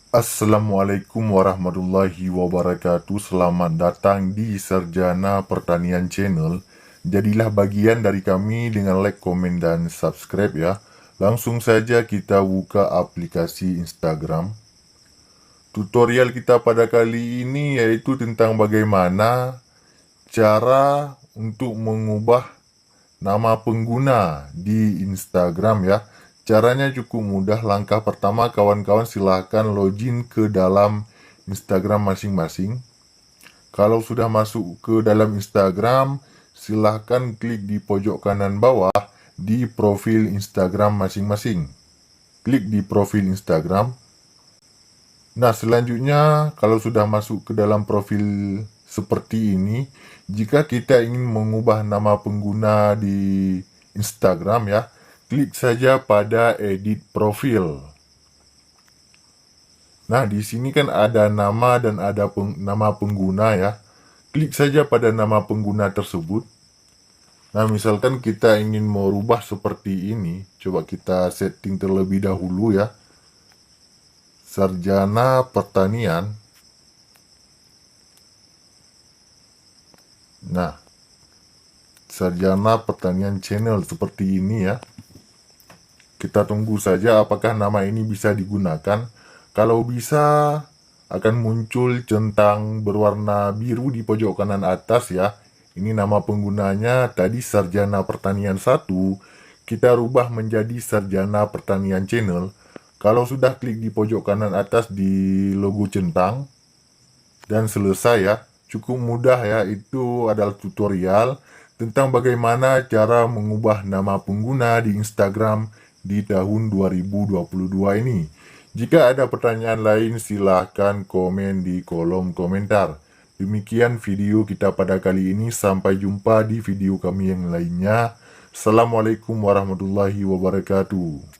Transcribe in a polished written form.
Assalamualaikum warahmatullahi wabarakatuh. Selamat datang di Sarjana Pertanian Channel. Jadilah bagian dari kami dengan like, komen, dan subscribe ya. Langsung saja kita buka aplikasi Instagram. Tutorial kita pada kali ini yaitu tentang bagaimana cara untuk mengubah nama pengguna di Instagram ya. Caranya cukup mudah. Langkah pertama, kawan-kawan silahkan login ke dalam Instagram masing-masing. Kalau sudah masuk ke dalam Instagram, silahkan klik di pojok kanan bawah di profil Instagram masing-masing. Klik di profil Instagram. Nah, selanjutnya kalau sudah masuk ke dalam profil seperti ini, jika kita ingin mengubah nama pengguna di Instagram ya, klik saja pada edit profil. Nah, di sini kan ada nama dan ada nama pengguna ya. Klik saja pada nama pengguna tersebut. Nah, misalkan kita ingin merubah seperti ini, coba kita setting terlebih dahulu ya. Sarjana Pertanian. Nah, Sarjana Pertanian Channel seperti ini ya. Kita tunggu saja apakah nama ini bisa digunakan. Kalau bisa, akan muncul centang berwarna biru di pojok kanan atas ya. Ini nama penggunanya tadi Sarjana Pertanian 1. Kita rubah menjadi Sarjana Pertanian Channel. Kalau sudah klik di pojok kanan atas di logo centang dan selesai ya. Cukup mudah ya, itu adalah tutorial tentang bagaimana cara mengubah nama pengguna di Instagram di tahun 2022 ini. Jika ada pertanyaan lain, silahkan komen di kolom komentar. Demikian video kita pada kali ini. Sampai jumpa di video kami yang lainnya. Assalamualaikum warahmatullahi wabarakatuh.